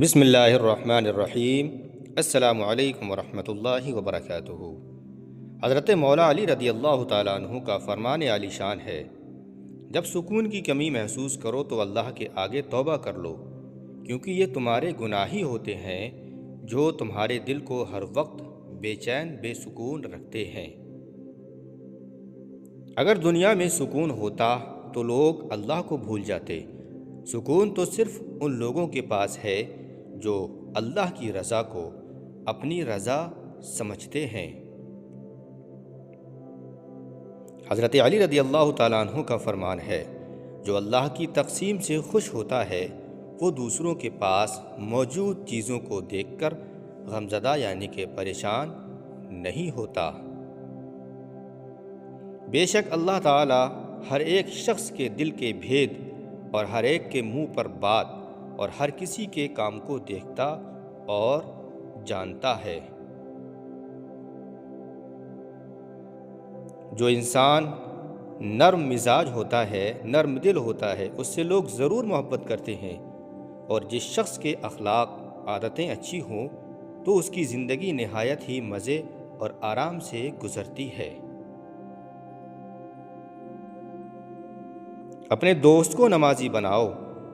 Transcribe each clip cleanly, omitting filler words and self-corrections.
بسم اللہ الرحمن الرحیم۔ السلام علیکم ورحمۃ اللہ وبرکاتہ۔ حضرت مولا علی رضی اللہ تعالیٰ عنہ کا فرمان عالی شان ہے، جب سکون کی کمی محسوس کرو تو اللہ کے آگے توبہ کر لو، کیونکہ یہ تمہارے گناہ ہی ہوتے ہیں جو تمہارے دل کو ہر وقت بے چین بے سکون رکھتے ہیں۔ اگر دنیا میں سکون ہوتا تو لوگ اللہ کو بھول جاتے۔ سکون تو صرف ان لوگوں کے پاس ہے جو اللہ کی رضا کو اپنی رضا سمجھتے ہیں۔ حضرت علی رضی اللہ تعالیٰ عنہ کا فرمان ہے، جو اللہ کی تقسیم سے خوش ہوتا ہے وہ دوسروں کے پاس موجود چیزوں کو دیکھ کر غمزدہ یعنی کہ پریشان نہیں ہوتا۔ بے شک اللہ تعالیٰ ہر ایک شخص کے دل کے بھید اور ہر ایک کے منہ پر بات اور ہر کسی کے کام کو دیکھتا اور جانتا ہے۔ جو انسان نرم مزاج ہوتا ہے، نرم دل ہوتا ہے، اس سے لوگ ضرور محبت کرتے ہیں، اور جس شخص کے اخلاق عادتیں اچھی ہوں تو اس کی زندگی نہایت ہی مزے اور آرام سے گزرتی ہے۔ اپنے دوست کو نمازی بناؤ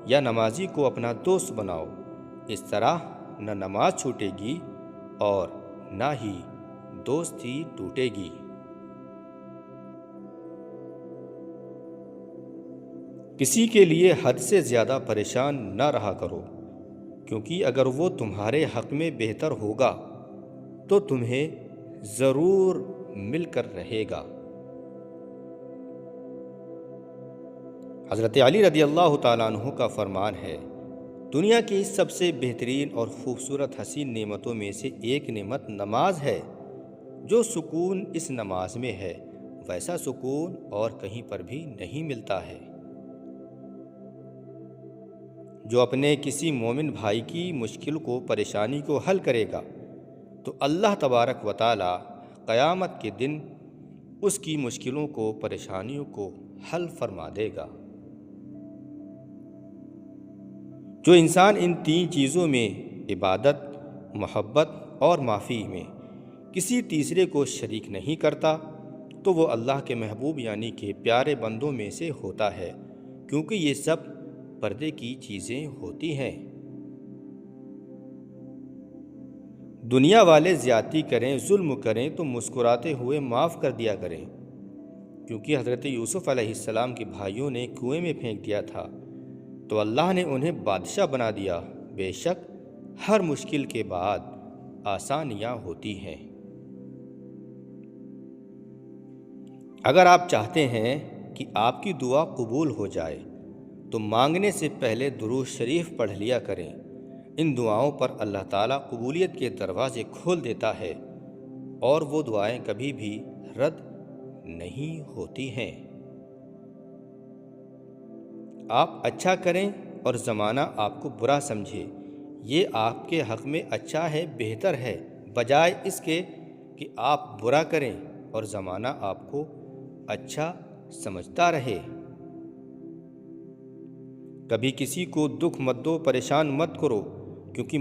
یا نمازی کو اپنا دوست بناؤ، اس طرح نہ نماز چھوٹے گی اور نہ ہی دوستی ٹوٹے گی۔ کسی کے لیے حد سے زیادہ پریشان نہ رہا کرو، کیونکہ اگر وہ تمہارے حق میں بہتر ہوگا تو تمہیں ضرور مل کر رہے گا۔ حضرت علی رضی اللہ تعالیٰ عنہ کا فرمان ہے، دنیا کی سب سے بہترین اور خوبصورت حسین نعمتوں میں سے ایک نعمت نماز ہے۔ جو سکون اس نماز میں ہے ویسا سکون اور کہیں پر بھی نہیں ملتا ہے۔ جو اپنے کسی مومن بھائی کی مشکل کو پریشانی کو حل کرے گا تو اللہ تبارک و تعالی قیامت کے دن اس کی مشکلوں کو پریشانیوں کو حل فرما دے گا۔ جو انسان ان تین چیزوں میں عبادت، محبت اور معافی میں کسی تیسرے کو شریک نہیں کرتا تو وہ اللہ کے محبوب یعنی کہ پیارے بندوں میں سے ہوتا ہے، کیونکہ یہ سب پردے کی چیزیں ہوتی ہیں۔ دنیا والے زیادتی کریں، ظلم کریں تو مسکراتے ہوئے معاف کر دیا کریں، کیونکہ حضرت یوسف علیہ السلام کے بھائیوں نے کنویں میں پھینک دیا تھا تو اللہ نے انہیں بادشاہ بنا دیا۔ بے شک ہر مشکل کے بعد آسانیاں ہوتی ہیں۔ اگر آپ چاہتے ہیں کہ آپ کی دعا قبول ہو جائے تو مانگنے سے پہلے درود شریف پڑھ لیا کریں۔ ان دعاؤں پر اللہ تعالیٰ قبولیت کے دروازے کھول دیتا ہے اور وہ دعائیں کبھی بھی رد نہیں ہوتی ہیں۔ آپ اچھا کریں اور زمانہ آپ کو برا سمجھے، یہ آپ کے حق میں اچھا ہے، بہتر ہے، بجائے اس کے کہ آپ برا کریں اور زمانہ آپ کو اچھا سمجھتا رہے۔ کبھی کسی کو دکھ مت دو، پریشان مت کرو، کیونکہ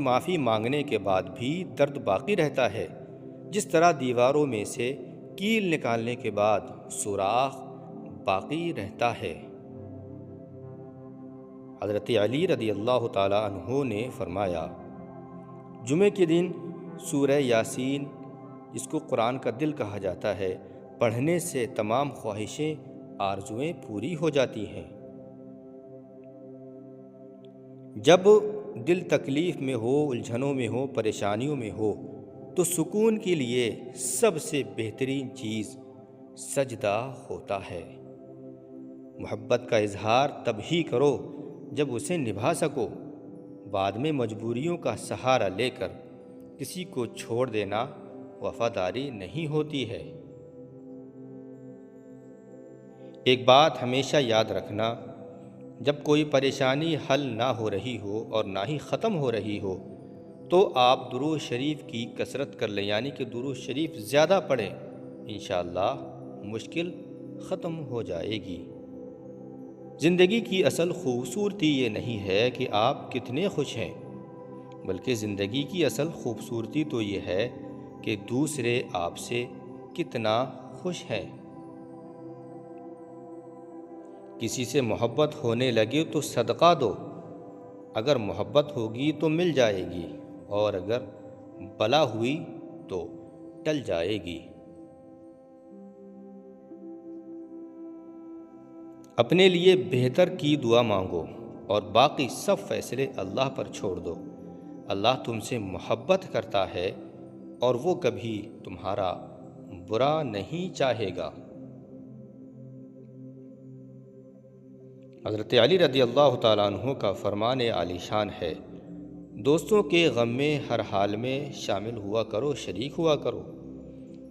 معافی مانگنے کے بعد بھی درد باقی رہتا ہے، جس طرح دیواروں میں سے کیل نکالنے کے بعد سوراخ باقی رہتا ہے۔ حضرت علی رضی اللہ تعالیٰ عنہ نے فرمایا، جمعے کے دن سورہ یاسین، جس کو قرآن کا دل کہا جاتا ہے، پڑھنے سے تمام خواہشیں، آرزویں پوری ہو جاتی ہیں۔ جب دل تکلیف میں ہو، الجھنوں میں ہو، پریشانیوں میں ہو تو سکون کے لیے سب سے بہترین چیز سجدہ ہوتا ہے۔ محبت کا اظہار تب ہی کرو جب اسے نبھا سکو، بعد میں مجبوریوں کا سہارا لے کر کسی کو چھوڑ دینا وفاداری نہیں ہوتی ہے۔ ایک بات ہمیشہ یاد رکھنا، جب کوئی پریشانی حل نہ ہو رہی ہو اور نہ ہی ختم ہو رہی ہو تو آپ درود شریف کی کثرت کر لیں، یعنی کہ درود شریف زیادہ پڑھیں، انشاءاللہ مشکل ختم ہو جائے گی۔ زندگی کی اصل خوبصورتی یہ نہیں ہے کہ آپ کتنے خوش ہیں، بلکہ زندگی کی اصل خوبصورتی تو یہ ہے کہ دوسرے آپ سے کتنا خوش ہے۔ کسی سے محبت ہونے لگے تو صدقہ دو، اگر محبت ہوگی تو مل جائے گی، اور اگر بلا ہوئی تو ٹل جائے گی۔ اپنے لیے بہتر کی دعا مانگو اور باقی سب فیصلے اللہ پر چھوڑ دو۔ اللہ تم سے محبت کرتا ہے اور وہ کبھی تمہارا برا نہیں چاہے گا۔ حضرت علی رضی اللہ تعالیٰ عنہ کا فرمان عالی شان ہے، دوستوں کے غم میں ہر حال میں شامل ہوا کرو، شریک ہوا کرو،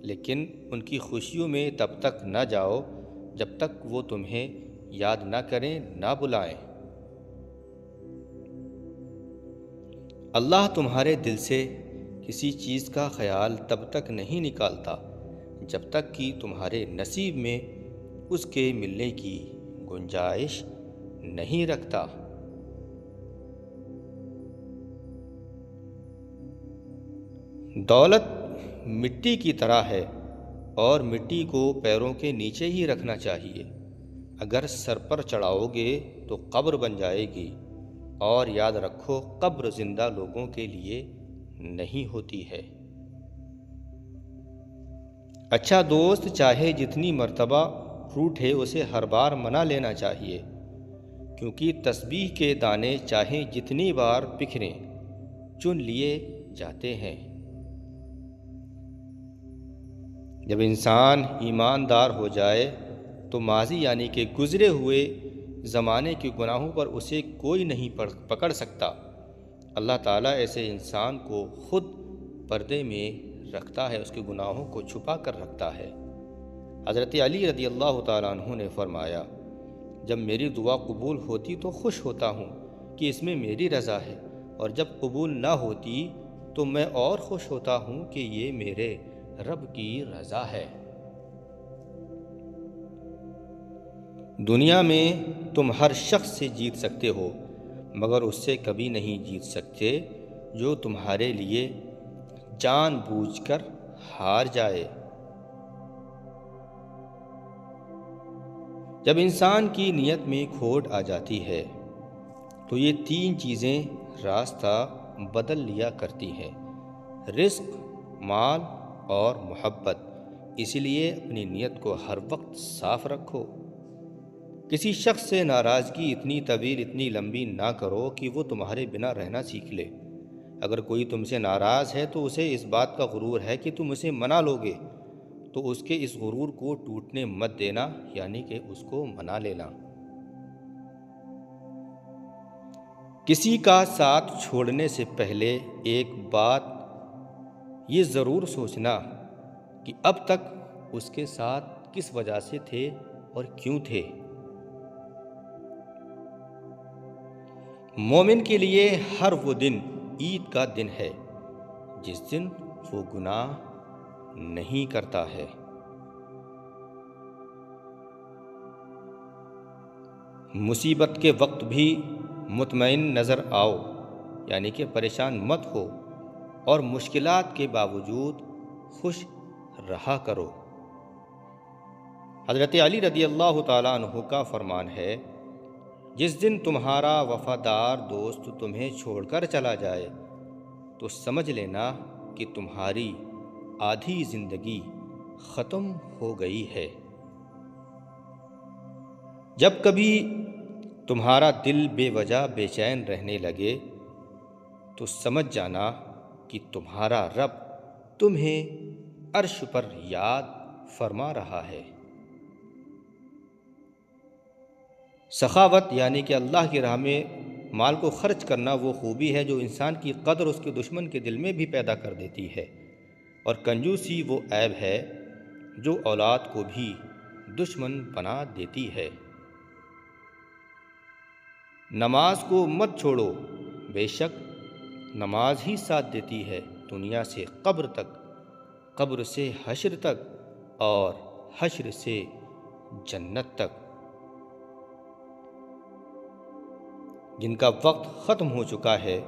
لیکن ان کی خوشیوں میں تب تک نہ جاؤ جب تک وہ تمہیں یاد نہ کریں، نہ بلائیں۔ اللہ تمہارے دل سے کسی چیز کا خیال تب تک نہیں نکالتا جب تک کہ تمہارے نصیب میں اس کے ملنے کی گنجائش نہیں رکھتا۔ دولت مٹی کی طرح ہے اور مٹی کو پیروں کے نیچے ہی رکھنا چاہیے۔ اگر سر پر چڑھاؤ گے تو قبر بن جائے گی، اور یاد رکھو قبر زندہ لوگوں کے لیے نہیں ہوتی ہے۔ اچھا دوست چاہے جتنی مرتبہ روٹھے اسے ہر بار منا لینا چاہیے، کیونکہ تسبیح کے دانے چاہے جتنی بار بکھریں چن لیے جاتے ہیں۔ جب انسان ایماندار ہو جائے تو ماضی یعنی کہ گزرے ہوئے زمانے کے گناہوں پر اسے کوئی نہیں پکڑ سکتا۔ اللہ تعالیٰ ایسے انسان کو خود پردے میں رکھتا ہے، اس کے گناہوں کو چھپا کر رکھتا ہے۔ حضرت علی رضی اللہ تعالیٰ عنہ نے فرمایا، جب میری دعا قبول ہوتی تو خوش ہوتا ہوں کہ اس میں میری رضا ہے، اور جب قبول نہ ہوتی تو میں اور خوش ہوتا ہوں کہ یہ میرے رب کی رضا ہے۔ دنیا میں تم ہر شخص سے جیت سکتے ہو، مگر اس سے کبھی نہیں جیت سکتے جو تمہارے لیے جان بوجھ کر ہار جائے۔ جب انسان کی نیت میں کھوٹ آ جاتی ہے تو یہ تین چیزیں راستہ بدل لیا کرتی ہیں: رزق، مال اور محبت۔ اسی لیے اپنی نیت کو ہر وقت صاف رکھو۔ کسی شخص سے ناراضگی اتنی طویل، اتنی لمبی نہ کرو کہ وہ تمہارے بنا رہنا سیکھ لے۔ اگر کوئی تم سے ناراض ہے تو اسے اس بات کا غرور ہے کہ تم اسے منا لو گے، تو اس کے اس غرور کو ٹوٹنے مت دینا، یعنی کہ اس کو منا لینا۔ کسی کا ساتھ چھوڑنے سے پہلے ایک بات یہ ضرور سوچنا کہ اب تک اس کے ساتھ کس وجہ سے تھے اور کیوں تھے۔ مومن کے لیے ہر وہ دن عید کا دن ہے جس دن وہ گناہ نہیں کرتا ہے۔ مصیبت کے وقت بھی مطمئن نظر آؤ، یعنی کہ پریشان مت ہو، اور مشکلات کے باوجود خوش رہا کرو۔ حضرت علی رضی اللہ تعالیٰ عنہ کا فرمان ہے، جس دن تمہارا وفادار دوست تمہیں چھوڑ کر چلا جائے تو سمجھ لینا کہ تمہاری آدھی زندگی ختم ہو گئی ہے۔ جب کبھی تمہارا دل بے وجہ بے چین رہنے لگے تو سمجھ جانا کہ تمہارا رب تمہیں عرش پر یاد فرما رہا ہے۔ سخاوت یعنی کہ اللہ کی راہ میں مال کو خرچ کرنا وہ خوبی ہے جو انسان کی قدر اس کے دشمن کے دل میں بھی پیدا کر دیتی ہے، اور کنجوسی وہ عیب ہے جو اولاد کو بھی دشمن بنا دیتی ہے۔ نماز کو مت چھوڑو، بے شک نماز ہی ساتھ دیتی ہے دنیا سے قبر تک، قبر سے حشر تک، اور حشر سے جنت تک۔ جن کا وقت ختم ہو چکا ہے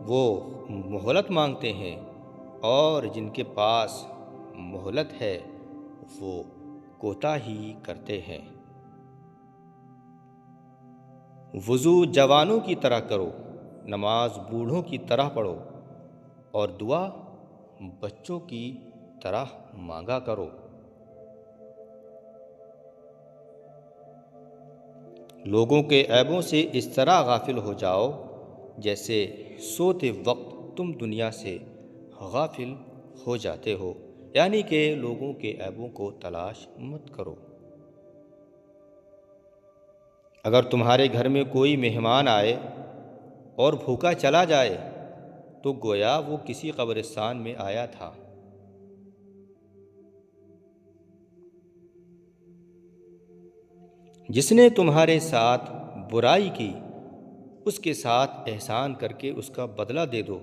وہ مہلت مانگتے ہیں، اور جن کے پاس مہلت ہے وہ کوتاہی کرتے ہیں۔ وضو جوانوں کی طرح کرو، نماز بوڑھوں کی طرح پڑھو، اور دعا بچوں کی طرح مانگا کرو۔ لوگوں کے عیبوں سے اس طرح غافل ہو جاؤ جیسے سوتے وقت تم دنیا سے غافل ہو جاتے ہو، یعنی کہ لوگوں کے عیبوں کو تلاش مت کرو۔ اگر تمہارے گھر میں کوئی مہمان آئے اور بھوکا چلا جائے تو گویا وہ کسی قبرستان میں آیا تھا۔ جس نے تمہارے ساتھ برائی کی اس کے ساتھ احسان کر کے اس کا بدلہ دے دو،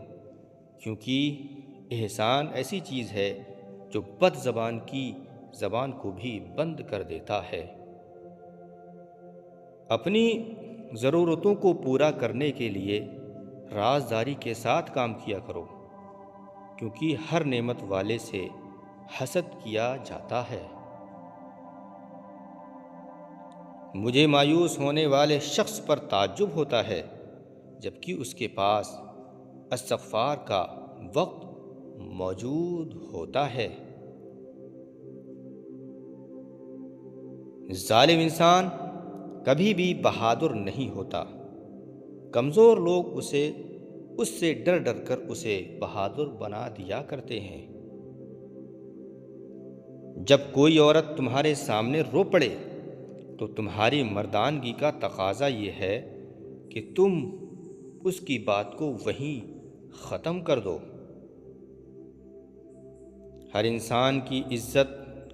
کیونکہ احسان ایسی چیز ہے جو بد زبان کی زبان کو بھی بند کر دیتا ہے۔ اپنی ضرورتوں کو پورا کرنے کے لیے رازداری کے ساتھ کام کیا کرو، کیونکہ ہر نعمت والے سے حسد کیا جاتا ہے۔ مجھے مایوس ہونے والے شخص پر تعجب ہوتا ہے جبکہ اس کے پاس استغفار کا وقت موجود ہوتا ہے۔ ظالم انسان کبھی بھی بہادر نہیں ہوتا، کمزور لوگ اس سے ڈر ڈر کر اسے بہادر بنا دیا کرتے ہیں۔ جب کوئی عورت تمہارے سامنے رو پڑے تو تمہاری مردانگی کا تقاضا یہ ہے کہ تم اس کی بات کو وہیں ختم کر دو۔ ہر انسان کی عزت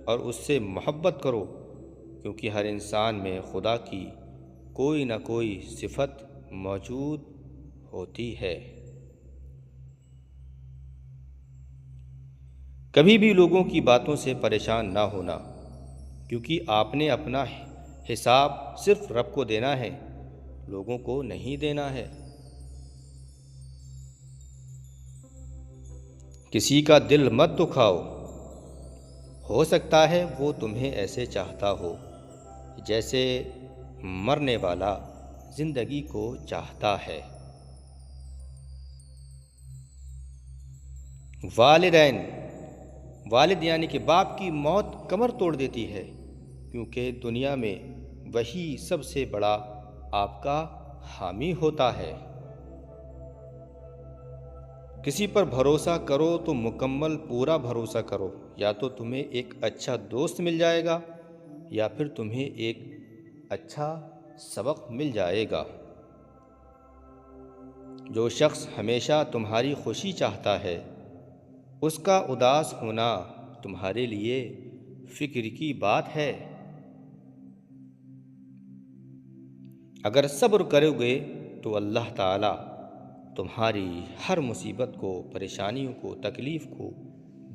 اور اس سے محبت کرو، کیونکہ ہر انسان میں خدا کی کوئی نہ کوئی صفت موجود ہوتی ہے۔ کبھی بھی لوگوں کی باتوں سے پریشان نہ ہونا، کیونکہ آپ نے اپنا حساب صرف رب کو دینا ہے، لوگوں کو نہیں دینا ہے۔ کسی کا دل مت دکھاؤ، ہو سکتا ہے وہ تمہیں ایسے چاہتا ہو جیسے مرنے والا زندگی کو چاہتا ہے۔ والد یعنی کہ باپ کی موت کمر توڑ دیتی ہے، کیونکہ دنیا میں وہی سب سے بڑا آپ کا حامی ہوتا ہے۔ کسی پر بھروسہ کرو تو مکمل پورا بھروسہ کرو، یا تو تمہیں ایک اچھا دوست مل جائے گا یا پھر تمہیں ایک اچھا سبق مل جائے گا۔ جو شخص ہمیشہ تمہاری خوشی چاہتا ہے اس کا اداس ہونا تمہارے لیے فکر کی بات ہے۔ اگر صبر کرو گے تو اللہ تعالیٰ تمہاری ہر مصیبت کو، پریشانیوں کو، تکلیف کو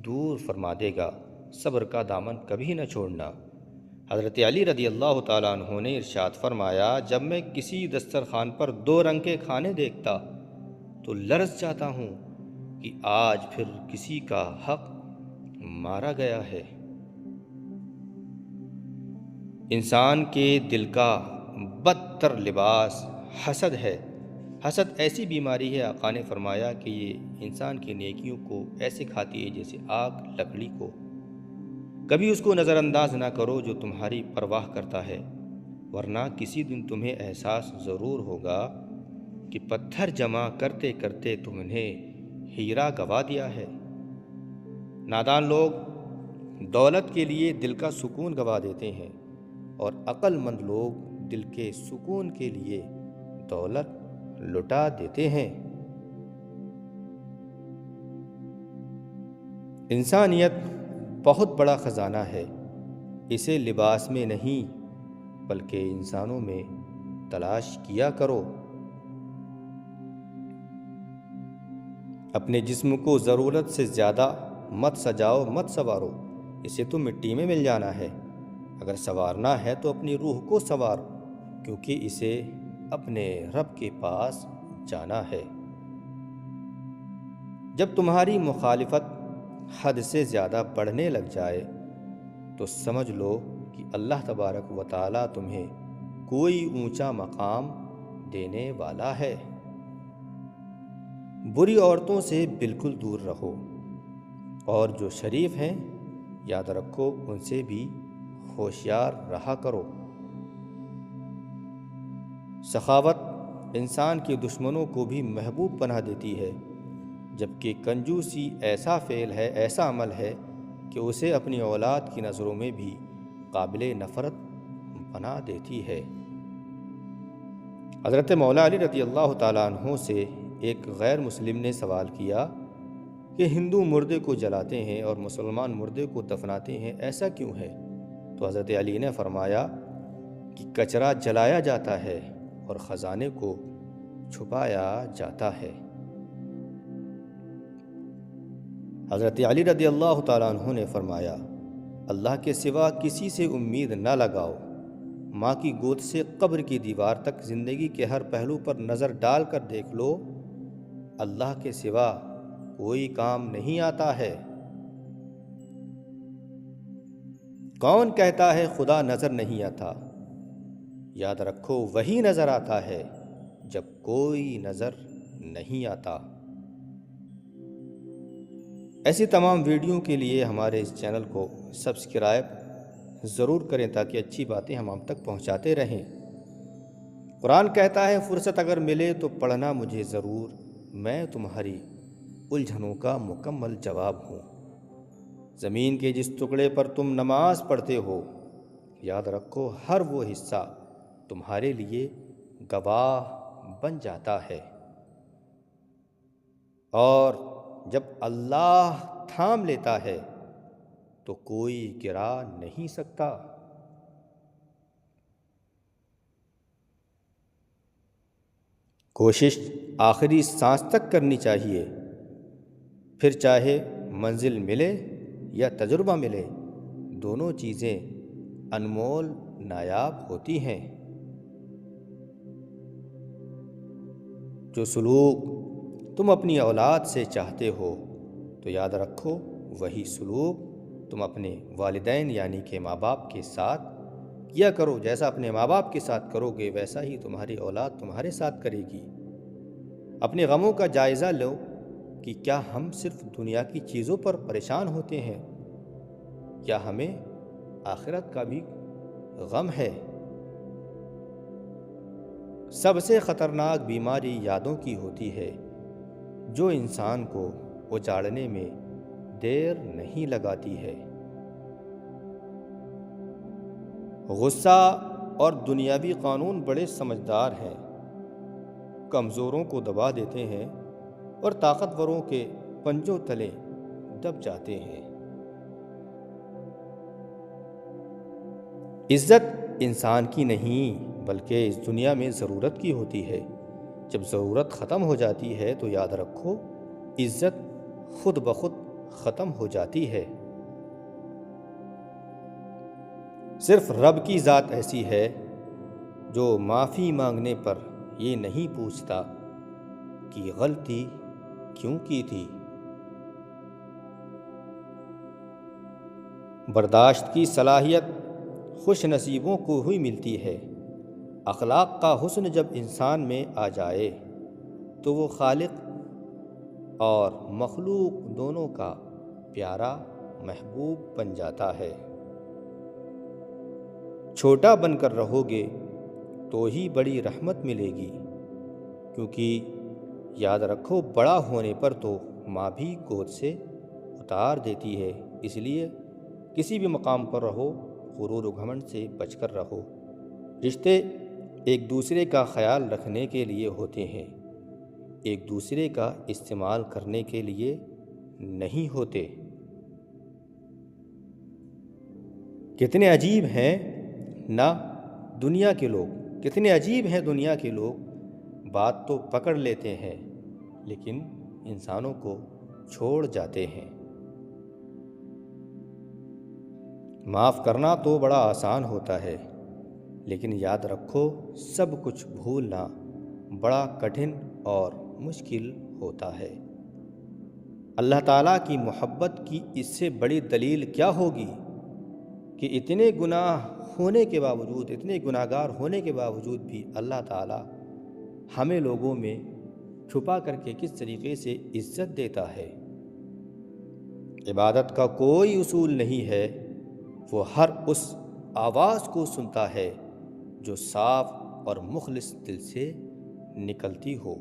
دور فرما دے گا۔ صبر کا دامن کبھی نہ چھوڑنا۔ حضرت علی رضی اللہ تعالیٰ عنہ نے ارشاد فرمایا، جب میں کسی دسترخوان پر 2 رنگ کے کھانے دیکھتا تو لرز جاتا ہوں کہ آج پھر کسی کا حق مارا گیا ہے۔ انسان کے دل کا بدتر لباس حسد ہے۔ حسد ایسی بیماری ہے، آقا نے فرمایا کہ یہ انسان کی نیکیوں کو ایسے کھاتی ہے جیسے آگ لکڑی کو۔ کبھی اس کو نظر انداز نہ کرو جو تمہاری پرواہ کرتا ہے، ورنہ کسی دن تمہیں احساس ضرور ہوگا کہ پتھر جمع کرتے کرتے تم نے ہیرا گوا دیا ہے۔ نادان لوگ دولت کے لیے دل کا سکون گوا دیتے ہیں، اور عقل مند لوگ دل کے سکون کے لیے دولت لٹا دیتے ہیں۔ انسانیت بہت بڑا خزانہ ہے، اسے لباس میں نہیں بلکہ انسانوں میں تلاش کیا کرو۔ اپنے جسم کو ضرورت سے زیادہ مت سجاؤ، مت سنوارو، اسے تو مٹی میں مل جانا ہے۔ اگر سنوارنا ہے تو اپنی روح کو سنوارو، کیونکہ اسے اپنے رب کے پاس جانا ہے۔ جب تمہاری مخالفت حد سے زیادہ بڑھنے لگ جائے تو سمجھ لو کہ اللہ تبارک و تعالیٰ تمہیں کوئی اونچا مقام دینے والا ہے۔ بری عورتوں سے بالکل دور رہو، اور جو شریف ہیں یاد رکھو ان سے بھی ہوشیار رہا کرو۔ سخاوت انسان کے دشمنوں کو بھی محبوب بنا دیتی ہے، جبکہ کنجوسی ایسا فعل ہے، ایسا عمل ہے کہ اسے اپنی اولاد کی نظروں میں بھی قابل نفرت بنا دیتی ہے۔ حضرت مولا علی رضی اللہ تعالیٰ عنہ سے ایک غیر مسلم نے سوال کیا کہ ہندو مردے کو جلاتے ہیں اور مسلمان مردے کو دفناتے ہیں، ایسا کیوں ہے؟ تو حضرت علی نے فرمایا کہ کچرا جلایا جاتا ہے اور خزانے کو چھپایا جاتا ہے۔ حضرت علی رضی اللہ تعالیٰ عنہ نے فرمایا، اللہ کے سوا کسی سے امید نہ لگاؤ۔ ماں کی گود سے قبر کی دیوار تک زندگی کے ہر پہلو پر نظر ڈال کر دیکھ لو، اللہ کے سوا کوئی کام نہیں آتا ہے۔ کون کہتا ہے خدا نظر نہیں آتا؟ یاد رکھو وہی نظر آتا ہے جب کوئی نظر نہیں آتا۔ ایسی تمام ویڈیو کے لیے ہمارے اس چینل کو سبسکرائب ضرور کریں تاکہ اچھی باتیں ہم آپ تک پہنچاتے رہیں۔ قرآن کہتا ہے فرصت اگر ملے تو پڑھنا مجھے ضرور، میں تمہاری الجھنوں کا مکمل جواب ہوں۔ زمین کے جس ٹکڑے پر تم نماز پڑھتے ہو، یاد رکھو ہر وہ حصہ تمہارے لیے گواہ بن جاتا ہے، اور جب اللہ تھام لیتا ہے تو کوئی گرا نہیں سکتا۔ کوشش آخری سانس تک کرنی چاہیے، پھر چاہے منزل ملے یا تجربہ ملے، دونوں چیزیں انمول نایاب ہوتی ہیں۔ جو سلوک تم اپنی اولاد سے چاہتے ہو تو یاد رکھو وہی سلوک تم اپنے والدین یعنی کہ ماں باپ کے ساتھ کیا کرو۔ جیسا اپنے ماں باپ کے ساتھ کرو گے ویسا ہی تمہاری اولاد تمہارے ساتھ کرے گی۔ اپنے غموں کا جائزہ لو کہ کیا ہم صرف دنیا کی چیزوں پر پریشان ہوتے ہیں، کیا ہمیں آخرت کا بھی غم ہے؟ سب سے خطرناک بیماری یادوں کی ہوتی ہے، جو انسان کو اجاڑنے میں دیر نہیں لگاتی ہے۔ غصہ اور دنیاوی قانون بڑے سمجھدار ہیں، کمزوروں کو دبا دیتے ہیں اور طاقتوروں کے پنجوں تلے دب جاتے ہیں۔ عزت انسان کی نہیں بلکہ اس دنیا میں ضرورت کی ہوتی ہے۔ جب ضرورت ختم ہو جاتی ہے تو یاد رکھو عزت خود بخود ختم ہو جاتی ہے۔ صرف رب کی ذات ایسی ہے جو معافی مانگنے پر یہ نہیں پوچھتا کہ غلطی کیوں کی تھی۔ برداشت کی صلاحیت خوش نصیبوں کو ہی ملتی ہے۔ اخلاق کا حسن جب انسان میں آ جائے تو وہ خالق اور مخلوق دونوں کا پیارا محبوب بن جاتا ہے۔ چھوٹا بن کر رہو گے تو ہی بڑی رحمت ملے گی، کیونکہ یاد رکھو بڑا ہونے پر تو ماں بھی گود سے اتار دیتی ہے۔ اس لیے کسی بھی مقام پر رہو غرور و گھمنڈ سے بچ کر رہو۔ رشتے ایک دوسرے کا خیال رکھنے کے لیے ہوتے ہیں، ایک دوسرے کا استعمال کرنے کے لیے نہیں ہوتے۔ کتنے عجیب ہیں نا دنیا کے لوگ، کتنے عجیب ہیں دنیا کے لوگ، بات تو پکڑ لیتے ہیں لیکن انسانوں کو چھوڑ جاتے ہیں۔ معاف کرنا تو بڑا آسان ہوتا ہے، لیکن یاد رکھو سب کچھ بھولنا بڑا کٹھن اور مشکل ہوتا ہے۔ اللہ تعالیٰ کی محبت کی اس سے بڑی دلیل کیا ہوگی کہ اتنے گناہ ہونے کے باوجود، اتنے گناہگار ہونے کے باوجود بھی اللہ تعالیٰ ہمیں لوگوں میں چھپا کر کے کس طریقے سے عزت دیتا ہے۔ عبادت کا کوئی اصول نہیں ہے، وہ ہر اس آواز کو سنتا ہے جو صاف اور مخلص دل سے نکلتی ہو۔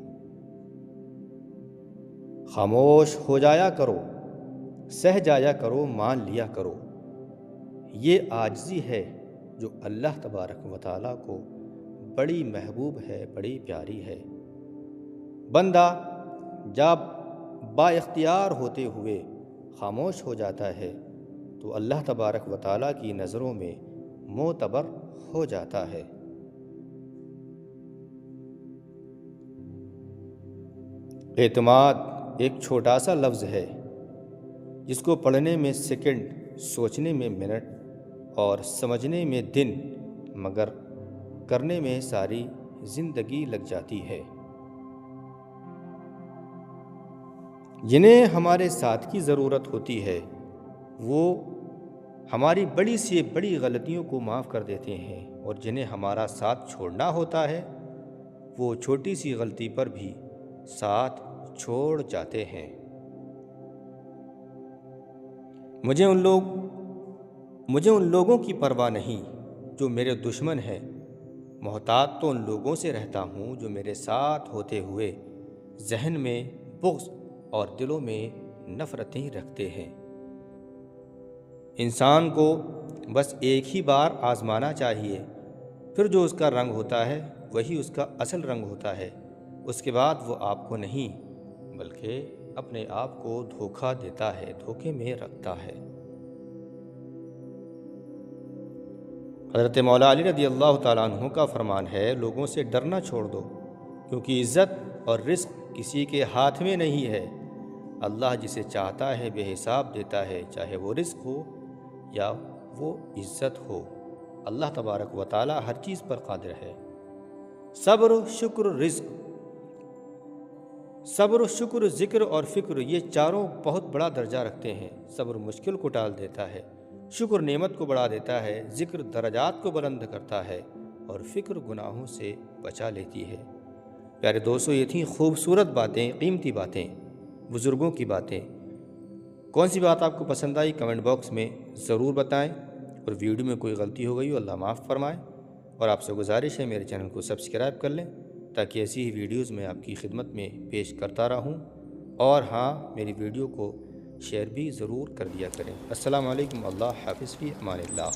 خاموش ہو جایا کرو، سہ جایا کرو، مان لیا کرو۔ یہ عاجزی ہے جو اللہ تبارک و تعالیٰ کو بڑی محبوب ہے، بڑی پیاری ہے۔ بندہ جب با اختیار ہوتے ہوئے خاموش ہو جاتا ہے تو اللہ تبارک و تعالیٰ کی نظروں میں معتبر ہو جاتا ہے۔ اعتماد ایک چھوٹا سا لفظ ہے جس کو پڑھنے میں سیکنڈ، سوچنے میں منٹ اور سمجھنے میں دن، مگر کرنے میں ساری زندگی لگ جاتی ہے۔ جنہیں ہمارے ساتھ کی ضرورت ہوتی ہے وہ ہماری بڑی سے بڑی غلطیوں کو معاف کر دیتے ہیں، اور جنہیں ہمارا ساتھ چھوڑنا ہوتا ہے وہ چھوٹی سی غلطی پر بھی ساتھ چھوڑ جاتے ہیں۔ مجھے ان لوگوں کی پرواہ نہیں جو میرے دشمن ہیں، محتاط تو ان لوگوں سے رہتا ہوں جو میرے ساتھ ہوتے ہوئے ذہن میں بغض اور دلوں میں نفرتیں رکھتے ہیں۔ انسان کو بس ایک ہی بار آزمانا چاہیے، پھر جو اس کا رنگ ہوتا ہے وہی اس کا اصل رنگ ہوتا ہے۔ اس کے بعد وہ آپ کو نہیں بلکہ اپنے آپ کو دھوکہ دیتا ہے، دھوکے میں رکھتا ہے۔ حضرت مولا علی رضی اللہ تعالیٰ عنہ کا فرمان ہے، لوگوں سے ڈرنا چھوڑ دو، کیونکہ عزت اور رزق کسی کے ہاتھ میں نہیں ہے۔ اللہ جسے چاہتا ہے بے حساب دیتا ہے، چاہے وہ رزق ہو یا وہ عزت ہو۔ اللہ تبارک و تعالیٰ ہر چیز پر قادر ہے۔ صبر، شکر، ذکر اور فکر، یہ چاروں بہت بڑا درجہ رکھتے ہیں۔ صبر مشکل کو ٹال دیتا ہے، شکر نعمت کو بڑھا دیتا ہے، ذکر درجات کو بلند کرتا ہے، اور فکر گناہوں سے بچا لیتی ہے۔ پیارے دوستو، یہ تھیں خوبصورت باتیں، قیمتی باتیں، بزرگوں کی باتیں۔ کون سی بات آپ کو پسند آئی کمنٹ باکس میں ضرور بتائیں، اور ویڈیو میں کوئی غلطی ہو گئی ہو اللہ معاف فرمائے۔ اور آپ سے گزارش ہے میرے چینل کو سبسکرائب کر لیں تاکہ ایسی ہی ویڈیوز میں آپ کی خدمت میں پیش کرتا رہوں، اور ہاں، میری ویڈیو کو شیئر بھی ضرور کر دیا کریں۔ السلام علیکم، اللہ حافظ، فی امان اللہ۔